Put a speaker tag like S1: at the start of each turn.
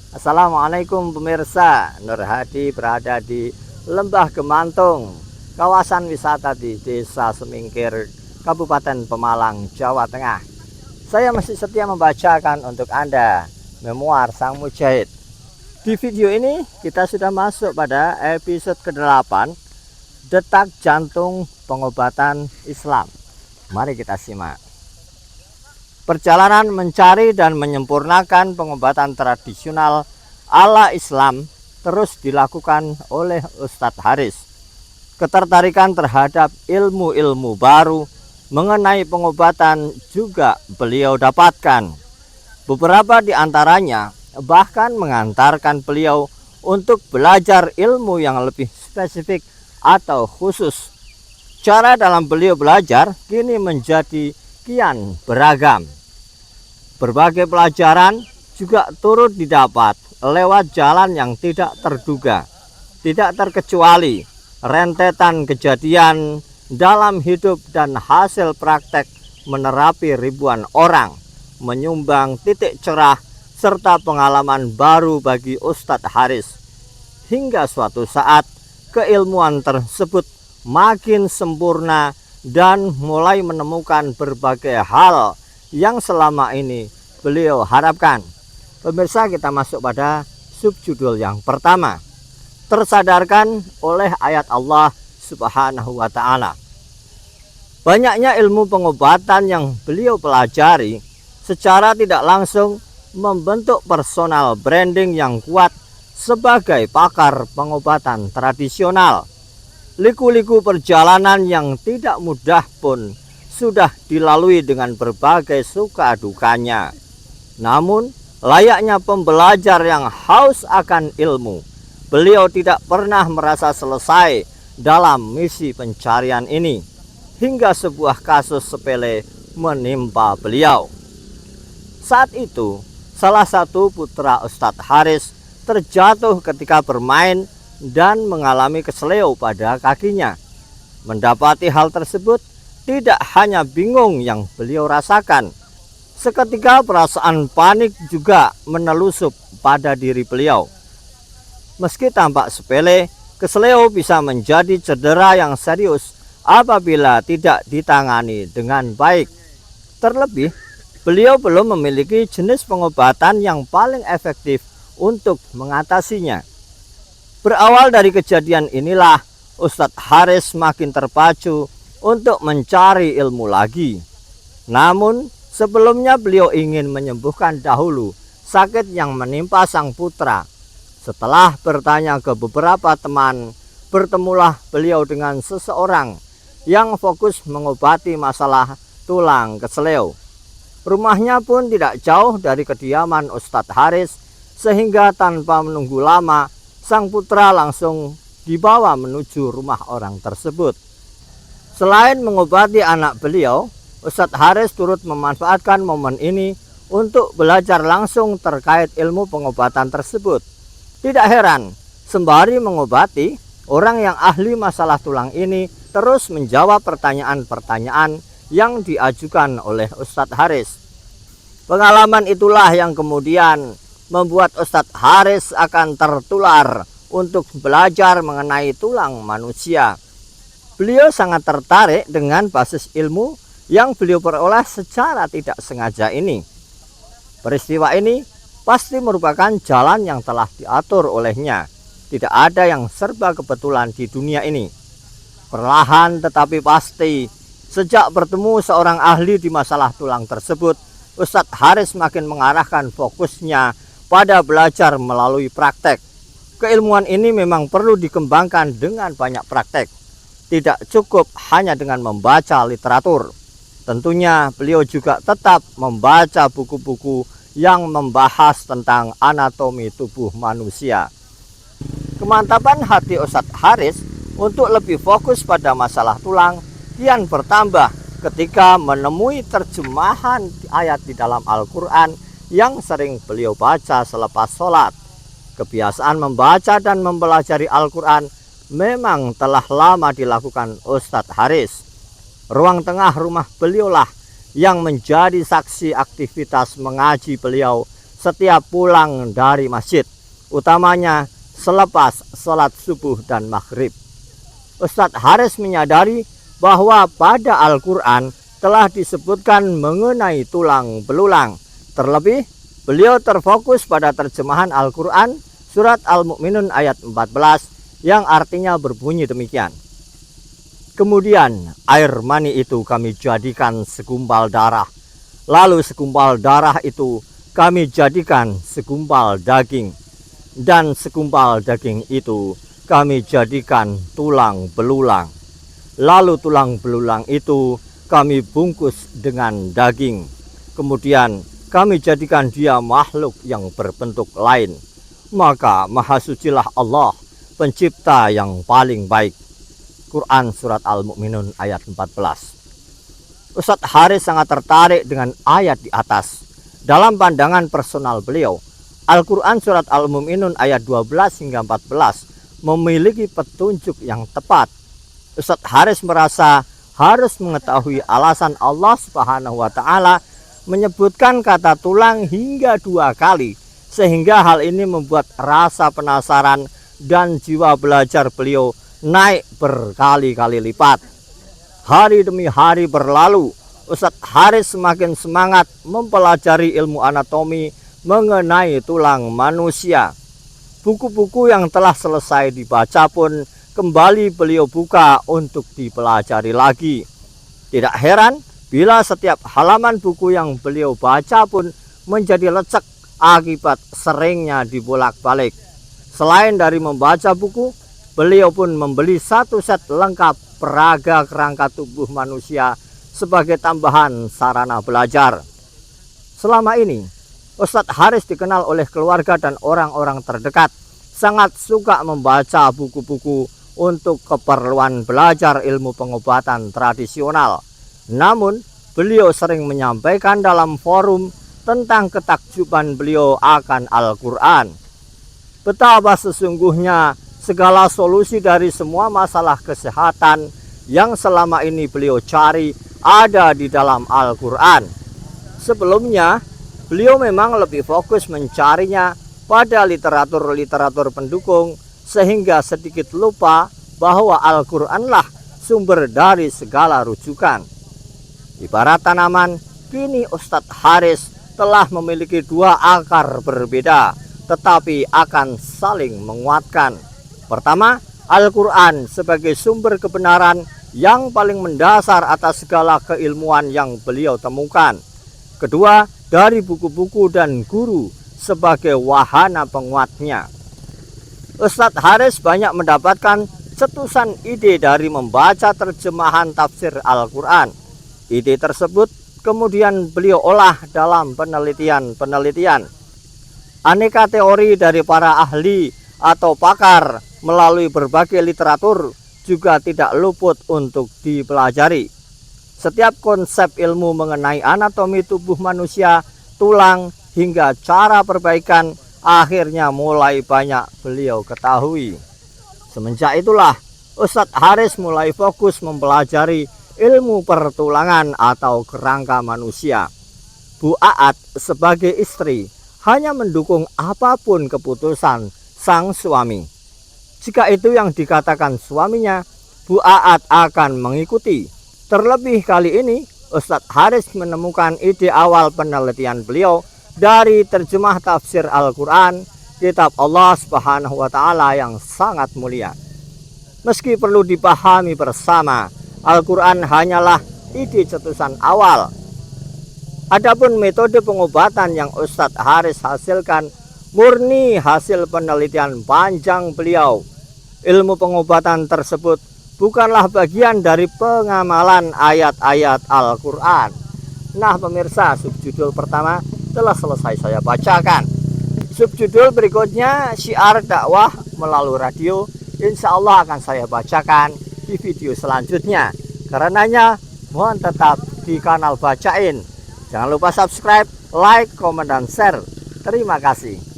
S1: Assalamualaikum pemirsa. Nur Hadi berada di Lembah Gemantung, kawasan wisata di Desa Semingkir, Kabupaten Pemalang, Jawa Tengah. Saya masih setia membacakan untuk Anda memoir Sang Mujahid. Di video ini kita sudah masuk pada episode ke-8, Detak Jantung Pengobatan Islam. Mari kita simak. Perjalanan mencari dan menyempurnakan pengobatan tradisional ala Islam terus dilakukan oleh Ustadz Haris. Ketertarikan terhadap ilmu-ilmu baru mengenai pengobatan juga beliau dapatkan. Beberapa di antaranya bahkan mengantarkan beliau untuk belajar ilmu yang lebih spesifik atau khusus. Cara dalam beliau belajar kini menjadi kian beragam. Berbagai pelajaran juga turut didapat lewat jalan yang tidak terduga. Tidak terkecuali rentetan kejadian dalam hidup dan hasil praktek menerapi ribuan orang, menyumbang titik cerah serta pengalaman baru bagi Ustadz Haris. Hingga suatu saat keilmuan tersebut makin sempurna dan mulai menemukan berbagai hal yang selama ini beliau harapkan. Pemirsa, kita masuk pada subjudul yang pertama. Tersadarkan oleh ayat Allah Subhanahu wa Ta'ala. Banyaknya ilmu pengobatan yang beliau pelajari secara tidak langsung membentuk personal branding yang kuat sebagai pakar pengobatan tradisional. Liku-liku perjalanan yang tidak mudah pun sudah dilalui dengan berbagai suka dukanya. Namun, layaknya pembelajar yang haus akan ilmu, beliau tidak pernah merasa selesai dalam misi pencarian ini, hingga sebuah kasus sepele menimpa beliau. Saat itu, salah satu putra Ustadz Haris terjatuh ketika bermain dan mengalami kesleo pada kakinya. Mendapati hal tersebut, tidak hanya bingung yang beliau rasakan. Seketika perasaan panik juga menelusup pada diri beliau. Meski tampak sepele, kesleo bisa menjadi cedera yang serius apabila tidak ditangani dengan baik. Terlebih, beliau belum memiliki jenis pengobatan yang paling efektif untuk mengatasinya. Berawal dari kejadian inilah, Ustadz Haris makin terpacu untuk mencari ilmu lagi. Namun, sebelumnya beliau ingin menyembuhkan dahulu sakit yang menimpa sang putra. Setelah bertanya ke beberapa teman, bertemulah beliau dengan seseorang yang fokus mengobati masalah tulang kesleo. Rumahnya pun tidak jauh dari kediaman Ustadz Haris, sehingga tanpa menunggu lama, sang putra langsung dibawa menuju rumah orang tersebut. Selain mengobati anak beliau, Ustadz Haris turut memanfaatkan momen ini untuk belajar langsung terkait ilmu pengobatan tersebut. Tidak heran, sembari mengobati, orang yang ahli masalah tulang ini terus menjawab pertanyaan-pertanyaan yang diajukan oleh Ustadz Haris. Pengalaman itulah yang kemudian membuat Ustadz Haris akan tertular untuk belajar mengenai tulang manusia. Beliau sangat tertarik dengan basis ilmu yang beliau peroleh secara tidak sengaja ini. Peristiwa ini pasti merupakan jalan yang telah diatur olehnya. Tidak ada yang serba kebetulan di dunia ini. Perlahan tetapi pasti, sejak bertemu seorang ahli di masalah tulang tersebut, Ustadz Haris makin mengarahkan fokusnya pada belajar melalui praktek. Keilmuan ini memang perlu dikembangkan dengan banyak praktek. Tidak cukup hanya dengan membaca literatur. Tentunya beliau juga tetap membaca buku-buku yang membahas tentang anatomi tubuh manusia. Kemantapan hati Ustadz Haris untuk lebih fokus pada masalah tulang kian bertambah ketika menemui terjemahan ayat di dalam Al-Quran yang sering beliau baca selepas sholat. Kebiasaan membaca dan mempelajari Al-Quran memang telah lama dilakukan Ustadz Haris. Ruang tengah rumah beliaulah yang menjadi saksi aktivitas mengaji beliau setiap pulang dari masjid, utamanya selepas sholat subuh dan maghrib. Ustadz Haris menyadari bahwa pada Al-Quran telah disebutkan mengenai tulang belulang. Terlebih, beliau terfokus pada terjemahan Al-Quran surat Al-Mu'minun ayat 14 yang artinya berbunyi demikian. Kemudian air mani itu kami jadikan segumpal darah. Lalu segumpal darah itu kami jadikan segumpal daging. Dan segumpal daging itu kami jadikan tulang belulang. Lalu tulang belulang itu kami bungkus dengan daging. Kemudian kami jadikan dia makhluk yang berbentuk lain. Maka maha sucilah Allah, pencipta yang paling baik. Quran surat Al-Mu'minun ayat 14. Ustadz Haris sangat tertarik dengan ayat di atas. Dalam pandangan personal beliau, Al-Quran surat Al-Mu'minun ayat 12 hingga 14 memiliki petunjuk yang tepat. Ustadz Haris merasa harus mengetahui alasan Allah Subhanahu wa Ta'ala menyebutkan kata tulang hingga 2 kali, sehingga hal ini membuat rasa penasaran dan jiwa belajar beliau naik berkali-kali lipat. Hari demi hari berlalu, Ustadz Haris semakin semangat mempelajari ilmu anatomi mengenai tulang manusia. Buku-buku yang telah selesai dibaca pun kembali beliau buka untuk dipelajari lagi. Tidak heran bila setiap halaman buku yang beliau baca pun menjadi lecek akibat seringnya dibolak-balik. Selain dari membaca buku, beliau pun membeli 1 set lengkap peraga kerangka tubuh manusia sebagai tambahan sarana belajar. Selama ini, Ustadz Haris dikenal oleh keluarga dan orang-orang terdekat sangat suka membaca buku-buku untuk keperluan belajar ilmu pengobatan tradisional. Namun, beliau sering menyampaikan dalam forum tentang ketakjuban beliau akan Al-Quran. Betapa sesungguhnya segala solusi dari semua masalah kesehatan yang selama ini beliau cari ada di dalam Al-Quran. Sebelumnya, beliau memang lebih fokus mencarinya pada literatur-literatur pendukung, sehingga sedikit lupa bahwa Al-Quranlah sumber dari segala rujukan. Ibarat tanaman, kini Ustadz Haris telah memiliki 2 akar berbeda, tetapi akan saling menguatkan. Pertama, Al-Quran sebagai sumber kebenaran yang paling mendasar atas segala keilmuan yang beliau temukan. Kedua, dari buku-buku dan guru sebagai wahana penguatnya. Ustadz Haris banyak mendapatkan cetusan ide dari membaca terjemahan tafsir Al-Quran. Ide tersebut kemudian beliau olah dalam penelitian. Aneka teori dari para ahli atau pakar melalui berbagai literatur juga tidak luput untuk dipelajari. Setiap konsep ilmu mengenai anatomi tubuh manusia, tulang, hingga cara perbaikan akhirnya mulai banyak beliau ketahui. Semenjak itulah Ustadz Haris mulai fokus mempelajari ilmu pertulangan atau kerangka manusia. Bu Aat sebagai istri hanya mendukung apapun keputusan sang suami. Jika itu yang dikatakan suaminya, Bu Aat akan mengikuti. Terlebih kali ini, Ustadz Haris menemukan ide awal penelitian beliau dari terjemah tafsir Al-Quran, kitab Allah Subhanahu wa Ta'ala yang sangat mulia. Meski perlu dipahami bersama, Al-Quran hanyalah ide cetusan awal. Adapun metode pengobatan yang Ustadz Haris hasilkan murni hasil penelitian panjang beliau. Ilmu pengobatan tersebut bukanlah bagian dari pengamalan ayat-ayat Al-Quran. Nah pemirsa, subjudul pertama telah selesai saya bacakan. Subjudul berikutnya, syiar dakwah melalui radio, insya Allah akan saya bacakan di video selanjutnya. Karenanya mohon tetap di kanal Bacain. Jangan lupa subscribe, like, komen, dan share. Terima kasih.